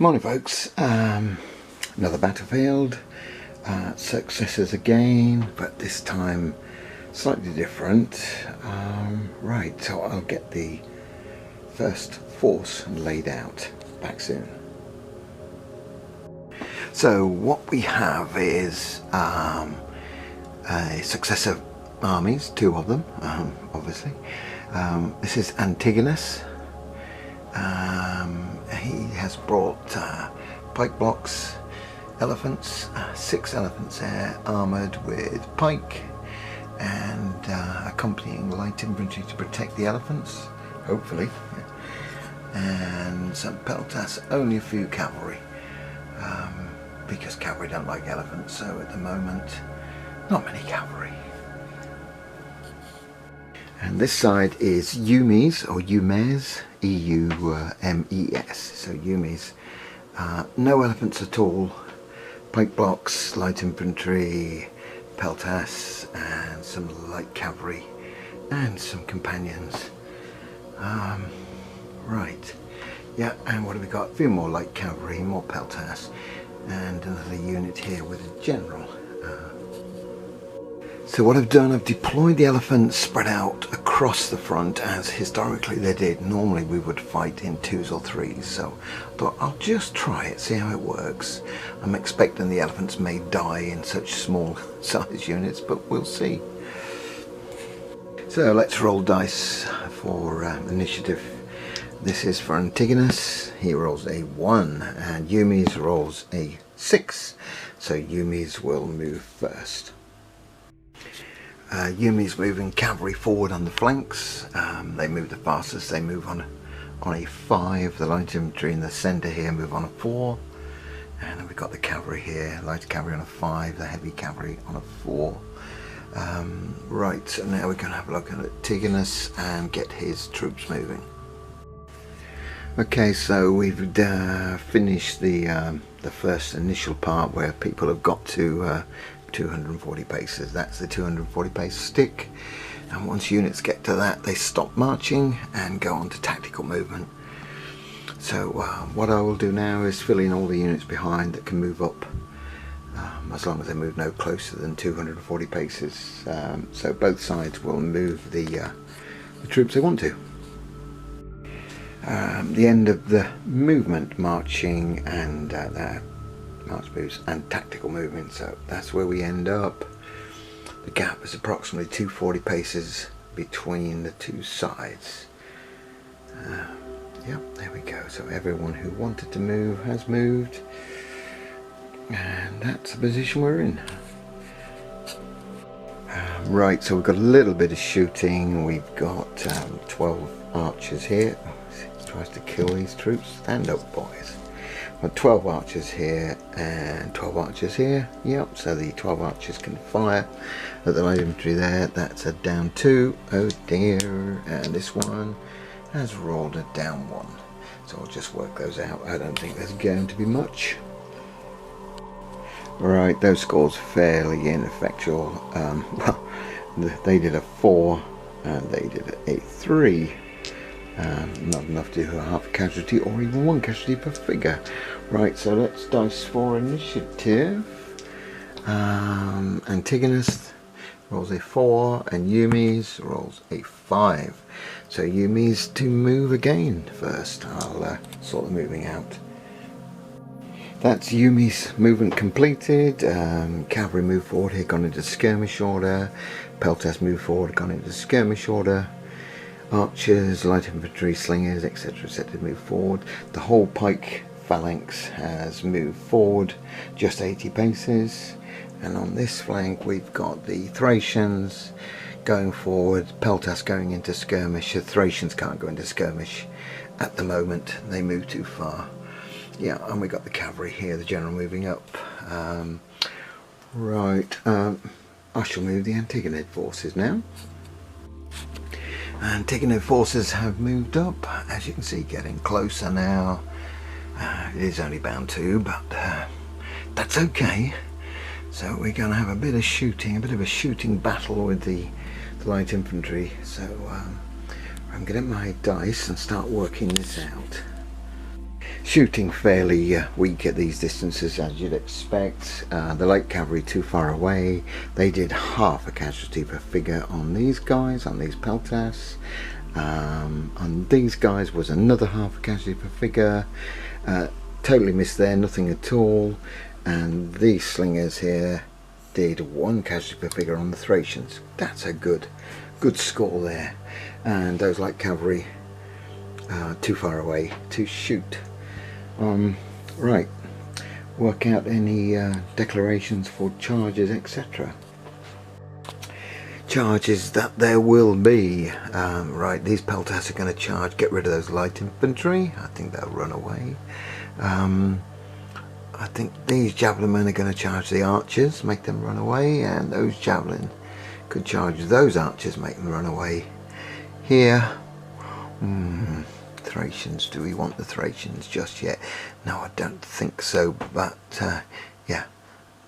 Morning folks, another battlefield, successes again, but this time slightly different. Right, so I'll get the first force laid out back soon. So what we have is a successive armies, two of them, obviously. This is Antigonus. He has brought pike blocks, elephants, 6 elephants there, armoured with pike and accompanying light infantry to protect the elephants, hopefully, and some peltas, only a few cavalry, because cavalry don't like elephants, so at the moment not many cavalry. And this side is Eumes, or Eumes, E-U-M-E-S, so Eumes. No elephants at all, pike blocks, light infantry, peltas, and some light cavalry, and some companions. Right, yeah, and what have we got? A few more light cavalry, more peltas, and another unit here with a general. So what I've done, I've deployed the elephants spread out across the front as historically they did. Normally we would fight in 2s or 3s, so I thought I'll just try it, see how it works. I'm expecting the elephants may die in such small size units, but we'll see. So let's roll dice for initiative. This is for Antigonus. He rolls a 1 and Eumes rolls a 6. So Eumes will move first. Eumes moving cavalry forward on the flanks. They move the fastest. They move on a 5. The light infantry in the centre here move on a 4. And then we've got the cavalry here. Light cavalry on a 5. The heavy cavalry on a 4. Right, so now we're going to have a look at Antigonus and get his troops moving. Okay, so we've finished the first initial part where people have got to 240 paces. That's the 240 pace stick, and once units get to that they stop marching and go on to tactical movement. So what I will do now is fill in all the units behind that can move up, as long as they move no closer than 240 paces. So both sides will move the troops they want to. The end of the movement, marching and march moves and tactical movement, so that's where we end up. The gap is approximately 240 paces between the two sides. Yep, there we go. So everyone who wanted to move has moved, and that's the position we're in. Right, so we've got a little bit of shooting. We've got 12 archers here. He tries to kill these troops. Stand up, boys. 12 archers here and 12 archers here. Yep, so the 12 archers can fire at the light infantry there. That's a down 2. Oh dear. And this one has rolled a down 1. So I'll just work those out. I don't think there's going to be much. Right, those scores fairly ineffectual. Well, they did a 4 and they did a 3. Not enough to do a half a casualty or even 1 casualty per figure. Right, so let's dice for initiative. Antigonus rolls a 4 and Eumes rolls a 5. So Eumes to move again first. I'll sort the moving out. That's Eumes movement completed. Cavalry move forward here, gone into skirmish order. Peltas move forward, gone into skirmish order. Archers, light infantry, slingers, etc., etc. move forward. The whole pike phalanx has moved forward just 80 paces, and on this flank we've got the Thracians going forward, peltas going into skirmish. The Thracians can't go into skirmish at the moment, they move too far. Yeah, and we got the cavalry here, the general moving up. Right, I shall move the Antigonid forces now. Antigonid forces have moved up, as you can see, getting closer now. It is only bound 2, but that's okay. So we're going to have a bit of shooting, a bit of a shooting battle with the light infantry. So I'm going to get my dice and start working this out. shooting fairly weak at these distances, as you'd expect. The light cavalry too far away. They did half a casualty per figure on these guys, on these peltas. On these guys was another half a casualty per figure. Totally missed there, nothing at all. And these slingers here did 1 casualty per figure on the Thracians. That's a good score there. And those light cavalry too far away to shoot. Right, work out any declarations for charges, etc. Charges that there will be. Right, these peltas are going to charge, get rid of those light infantry. I think they'll run away. I think these javelin men are going to charge the archers, make them run away, and those javelin could charge those archers, make them run away. Here, Thracians, do we want the Thracians just yet? No, I don't think so, but yeah,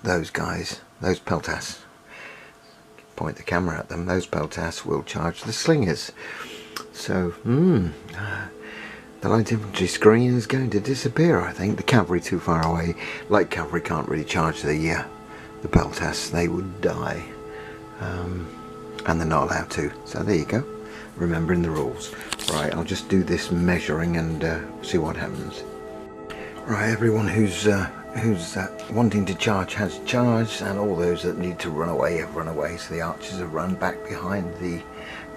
those guys, those peltas, point the camera at them, those peltas will charge the slingers. So, the light infantry screen is going to disappear, I think. The cavalry too far away. Light cavalry can't really charge the peltas, they would die. And they're not allowed to. So there you go, remembering the rules. Right, I'll just do this measuring and see what happens. Right, everyone who's wanting to charge has charged, and all those that need to run away have run away. So the archers have run back behind the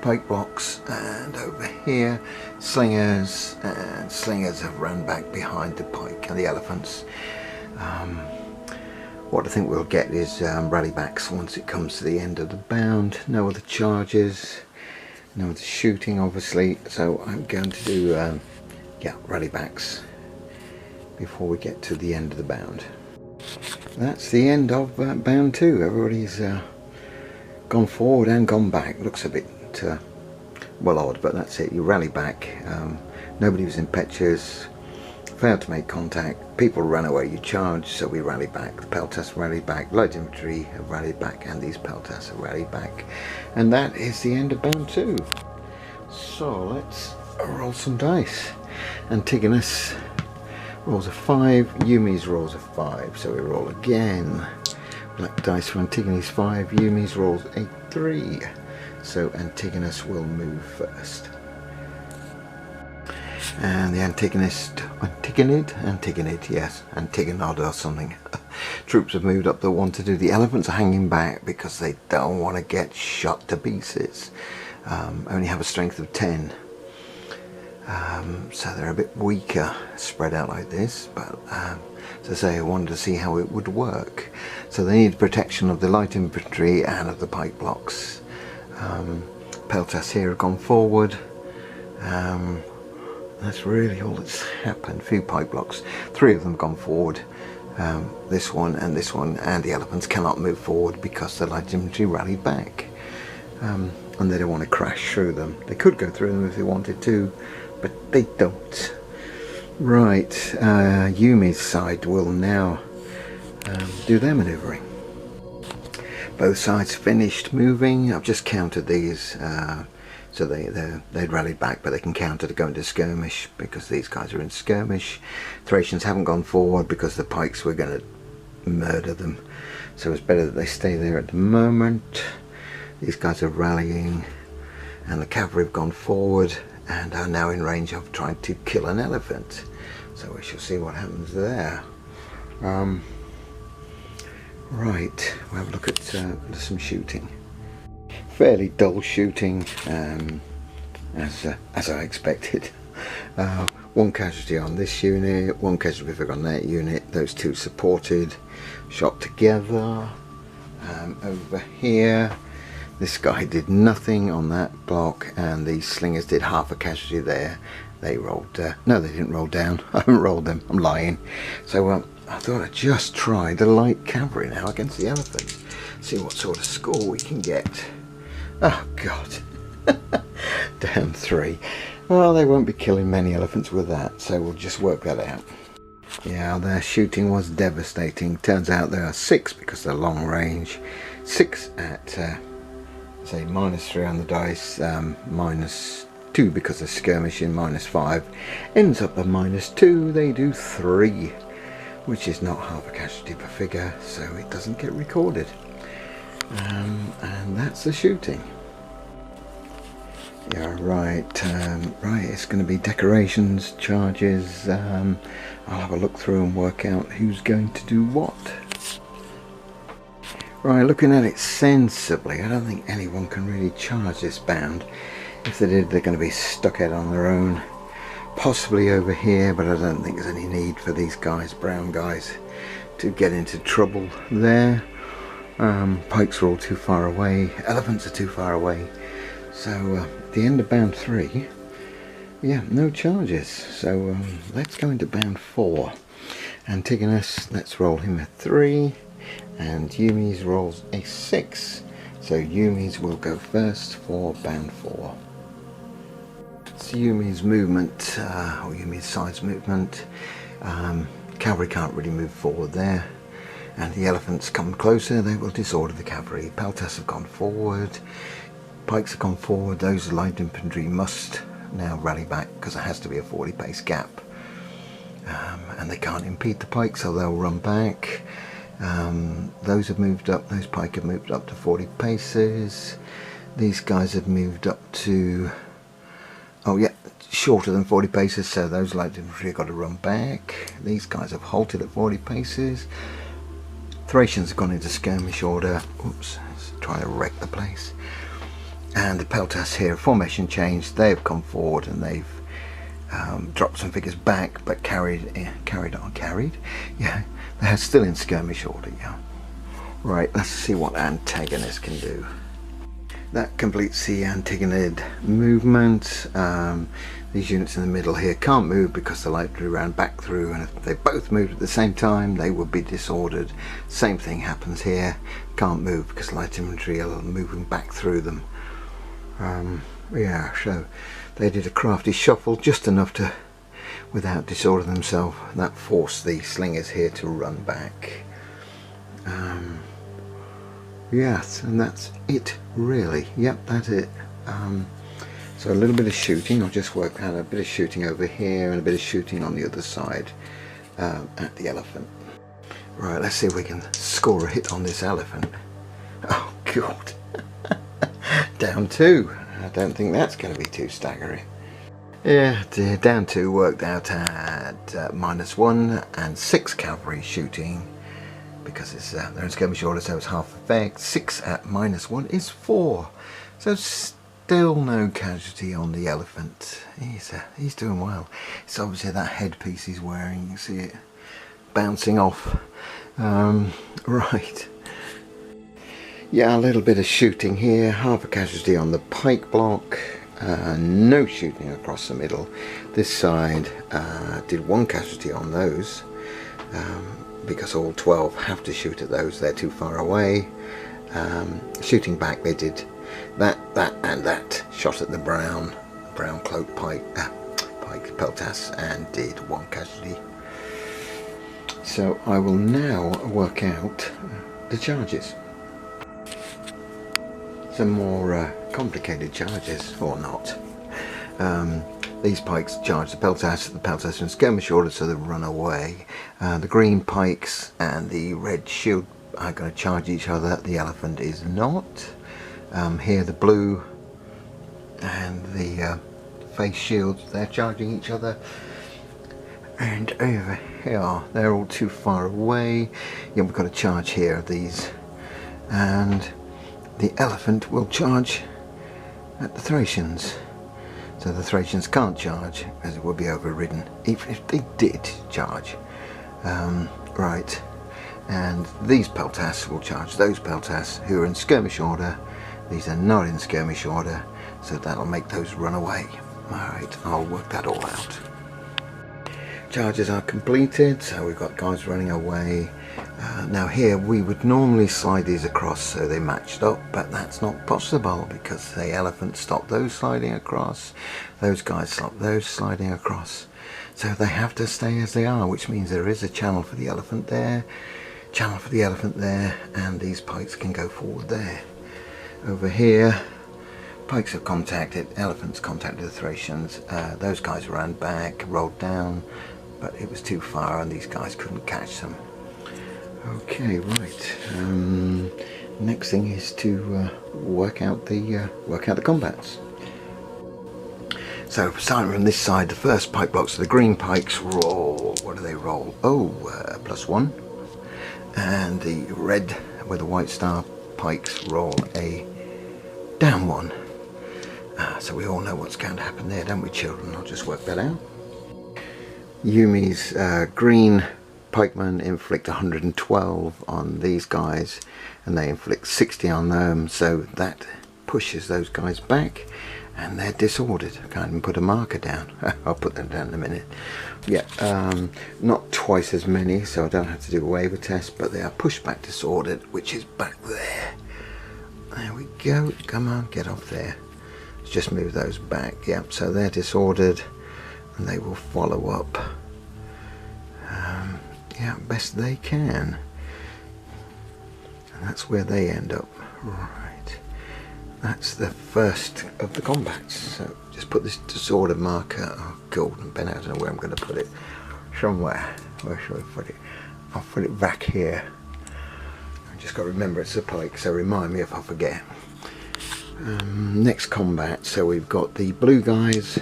pike blocks, and over here slingers have run back behind the pike and the elephants. What I think we'll get is rally backs once it comes to the end of the bound. No other charges, no other shooting obviously, so I'm going to do yeah, rally backs before we get to the end of the bound. That's the end of bound 2. Everybody's gone forward and gone back. Looks a bit well odd, but that's it. You rally back. Nobody was impetuous, failed to make contact, people ran away, you charge, so we rally back. The peltas rally back, light infantry have rallied back, and these peltas have rallied back. And that is the end of bound 2. So let's roll some dice. Antigonus rolls a 5, Eumes rolls a 5, so we roll again. Black dice for Antigonus 5, Eumes rolls a 3. So Antigonus will move first. And the Antigonid, yes, Antigonid or something. Troops have moved up the one to do. The elephants are hanging back because they don't want to get shot to pieces. Only have a strength of 10. So they're a bit weaker spread out like this, but as I say, I wanted to see how it would work. So they need protection of the light infantry and of the pike blocks. Peltas here have gone forward. That's really all that's happened. A few pike blocks, 3 of them have gone forward. This one, and the elephants cannot move forward because the light infantry rallied back. And they don't want to crash through them. They could go through them if they wanted to, but they don't. Right, Eumes' side will now do their manoeuvring. Both sides finished moving. I've just counted these, so they'd rallied back, but they can counter to go into skirmish because these guys are in skirmish. Thracians haven't gone forward because the pikes were going to murder them, so it's better that they stay there at the moment. These guys are rallying, and the cavalry have gone forward and are now in range of trying to kill an elephant. So we shall see what happens there. Right, we'll have a look at some shooting. Fairly dull shooting, as I expected. 1 casualty on this unit, 1 casualty on that unit. Those 2 supported, shot together. Over here, this guy did nothing on that block, and the slingers did half a casualty there. They rolled, no, they didn't roll down. I haven't rolled them, I'm lying. So I thought I'd just try the light cavalry now against the elephants. See what sort of score we can get. Oh God, down 3. Well, they won't be killing many elephants with that, so we'll just work that out. Yeah, their shooting was devastating. Turns out there are 6 because they're long range. 6 at say -3 on the dice, -2 -2 because of skirmishing, -5. Ends up a -2, they do 3, which is not half a casualty per figure, so it doesn't get recorded. And that's the shooting. Yeah, right, right, it's going to be decorations, charges. I'll have a look through and work out who's going to do what. Right, looking at it sensibly, I don't think anyone can really charge this band. If they did, they're going to be stuck out on their own. Possibly over here, but I don't think there's any need for these guys, brown guys, to get into trouble there. Pikes are all too far away, elephants are too far away. So the end of band 3, yeah, no charges. So let's go into band 4. Antigonus, let's roll him a 3, and Eumes rolls a 6. So Eumes will go first for band 4. It's Eumes' movement, or Eumes' size movement. Cavalry can't really move forward there, and the elephants come closer, they will disorder the cavalry. Peltas have gone forward, pikes have gone forward. Those light infantry must now rally back because there has to be a 40 pace gap, and they can't impede the pikes, so they'll run back. Those have moved up, those pike have moved up to 40 paces. These guys have moved up to, oh yeah, shorter than 40 paces, so those light infantry have got to run back. These guys have halted at 40 paces. Thracians have gone into skirmish order. Oops, let's try to wreck the place. And the Peltas here, formation changed, they've come forward and they've dropped some figures back, but carried, yeah, they're still in skirmish order, yeah. Right, let's see what Antagonist can do. That completes the Antigonid movement. These units in the middle here can't move because the light infantry ran back through, and if they both moved at the same time they would be disordered. Same thing happens here, can't move because light infantry are moving back through them. Yeah, so they did a crafty shuffle, just enough to, without disorder themselves, that forced the slingers here to run back. Yes, and that's it really. Yep, that's it. So a little bit of shooting. I'll just work out a bit of shooting over here and a bit of shooting on the other side at the elephant. Right, let's see if we can score a hit on this elephant. Oh god. Down 2. I don't think that's going to be too staggering. Yeah, down 2 worked out at -1 and 6 cavalry shooting, because it's they're in skirmish order, so it's half effect. 6 at -1 is 4. So still no casualty on the elephant. He's doing well. It's obviously that headpiece he's wearing. You see it bouncing off. Right. Yeah, a little bit of shooting here. Half a casualty on the pike block. No shooting across the middle. This side did 1 casualty on those, because all 12 have to shoot at those. They're too far away. Shooting back, they did that, and that. Shot at the brown cloak pike Peltas, and did 1 casualty. So I will now work out the charges. Some more complicated charges, or not. These pikes charge the Peltas in skirmish order, so they run away. The green pikes and the red shield are going to charge each other. The elephant is not. Here the blue and the face shields, they're charging each other. And over here, they're all too far away. Yeah, we've got a charge here of these. And the elephant will charge at the Thracians. So the Thracians can't charge, as it would be overridden, even if they did charge. Right, and these Peltas will charge those Peltas who are in skirmish order. These are not in skirmish order, so that'll make those run away. Alright, I'll work that all out. Charges are completed, so we've got guys running away. Now here we would normally slide these across so they matched up, but that's not possible because the elephant stopped those sliding across, those guys stopped those sliding across, so they have to stay as they are, which means there is a channel for the elephant there, and these pikes can go forward there. Over here Pikes have contacted, elephants contacted the Thracians. Those guys ran back, rolled down, but it was too far and these guys couldn't catch them. Okay, right. Next thing is to work out the combats. So starting from this side, the first pike blocks, the green pikes roll. What do they roll? Oh, +1. And the red with the white star pikes roll a down 1. So we all know what's going to happen there, don't we, children? I'll just work that out. Eumes green pikemen inflict 112 on these guys, and they inflict 60 on them, so that pushes those guys back, and they're disordered. I can't even put a marker down. I'll put them down in a minute. Yeah, not twice as many, so I don't have to do a waiver test, but they are pushed back disordered, which is back there. There we go. Come on, get off there. Let's just move those back. Yep, so they're disordered, and they will follow up. Yeah, best they can. And that's where they end up. Right. That's the first of the combats. So just put this disorder marker. Oh, golden pen. I don't know where I'm going to put it. Somewhere. Where should I put it? I'll put it back here. I just got to remember it's a pike, so remind me if I forget. Next combat. So we've got the blue guys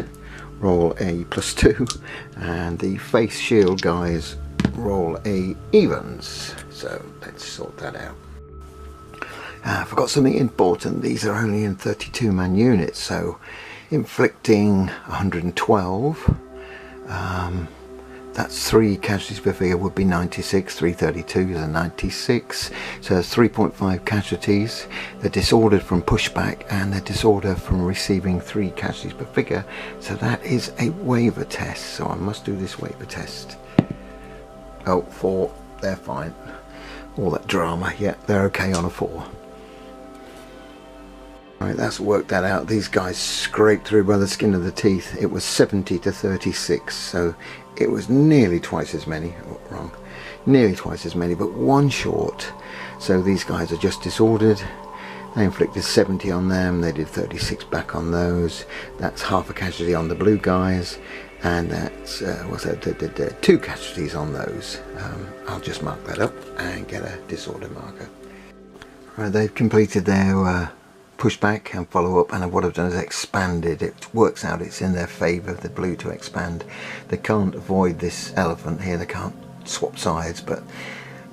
roll a +2, and the face shield guys roll a evens. So let's sort that out. I forgot something important. These are only in 32-man units, so inflicting 112, that's 3 casualties per figure would be 96, 332 is a 96, so that's 3.5 casualties. They're disordered from pushback, and they're disordered from receiving 3 casualties per figure, so that is a waiver test, so I must do this waiver test. Oh, 4, they're fine. All that drama, yeah, they're okay on a 4. Right, that's worked that out. These guys scraped through by the skin of the teeth. It was 70 to 36, so it was nearly twice as many. Oh, wrong. Nearly twice as many, but 1 short. So these guys are just disordered. They inflicted 70 on them. They did 36 back on those. That's half a casualty on the blue guys. And that's what's that? 2 casualties on those. I'll just mark that up and get a disorder marker. Right, they've completed their pushback and follow up, and what I've done is expanded. It works out it's in their favour, the blue to expand. They can't avoid this elephant here. They can't swap sides, but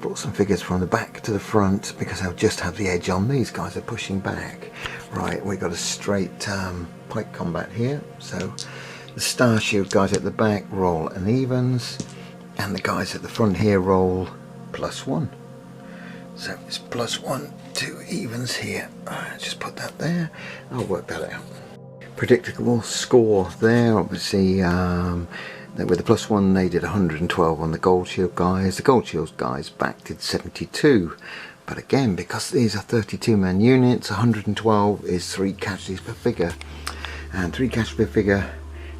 brought some figures from the back to the front because they'll just have the edge on. These guys are pushing back. Right, we've got a straight pike combat here. So the star shield guys at the back roll an evens, and the guys at the front here roll +1. So it's +1, 2 evens here. Just put that there. I'll work that out. Predictable score there. Obviously, with the +1, they did 112 on the gold shield guys. The gold shield guys back did 72. But again, because these are 32-man units, 112 is 3 casualties per figure. And 3 casualties per figure,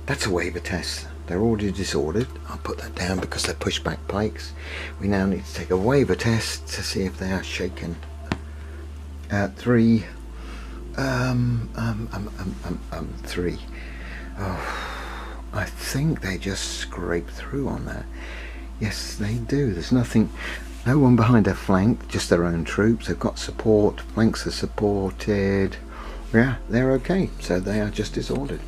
that's a waiver test. They're already disordered. I'll put that down because they're pushback pikes. We now need to take a waiver test to see if they are shaken. 3. 3. Oh, I think they just scrape through on that. Yes, they do. There's nothing, no one behind their flank, just their own troops. They've got support. Flanks are supported. Yeah, they're okay. So they are just disordered.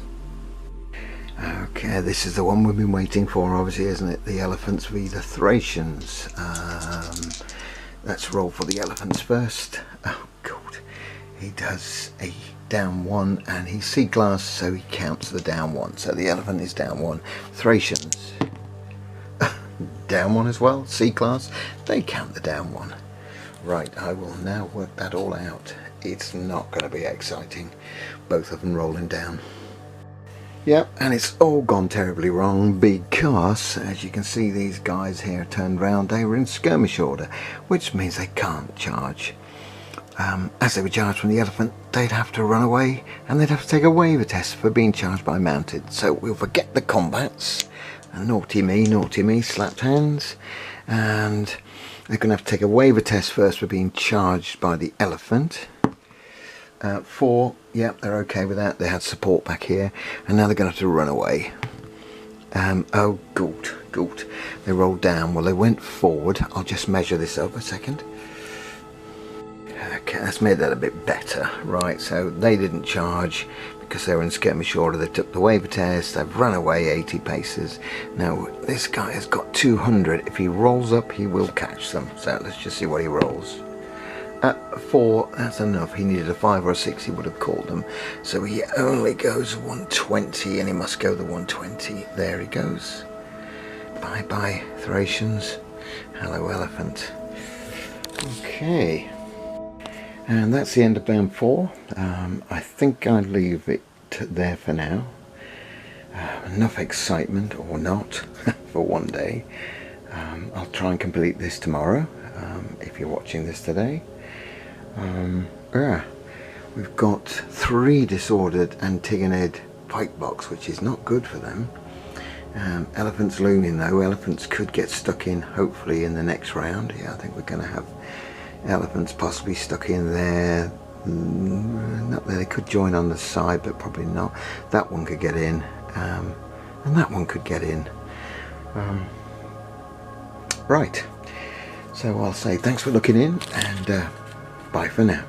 Okay, this is the one we've been waiting for, obviously, isn't it? The elephants v the Thracians. Let's roll for the elephants first. Oh god, he does a down 1, and he's sea glass, so he counts the down 1. So the elephant is down 1. Thracians down 1 as well. Sea glass, they count the down 1. Right, I will now work that all out. It's not going to be exciting. Both of them rolling down. Yep, and it's all gone terribly wrong because, as you can see, these guys here turned round. They were in skirmish order, which means they can't charge. As they were charged from the elephant, they'd have to run away, and they'd have to take a waiver test for being charged by mounted. So we'll forget the combats, and naughty me, slapped hands, and they're going to have to take a waiver test first for being charged by the elephant. 4, yep, they're okay with that. They had support back here, and now they're going to have to run away. Oh, good. They rolled down. Well, they went forward. I'll just measure this up a second. Okay, that's made that a bit better. Right, so they didn't charge because they were in skirmish order. They took the waiver test. They've run away 80 paces. Now, this guy has got 200. If he rolls up, he will catch them. So let's just see what he rolls. 4, that's enough. He needed a 5 or a 6, he would have caught them. So he only goes 120, and he must go the 120. There he goes. Bye bye, Thracians. Hello, elephant. Okay, and that's the end of band 4. I think I'd leave it there for now. Enough excitement, or not, for one day. I'll try and complete this tomorrow, if you're watching this today. Yeah, we've got 3 disordered Antigonid pike box, which is not good for them. Elephants looming though. Elephants could get stuck in, hopefully, in the next round. Yeah, I think we're going to have elephants possibly stuck in there. Not there. They could join on the side, but probably not. That one could get in, and that one could get in. Right, so I'll say thanks for looking in, and bye for now.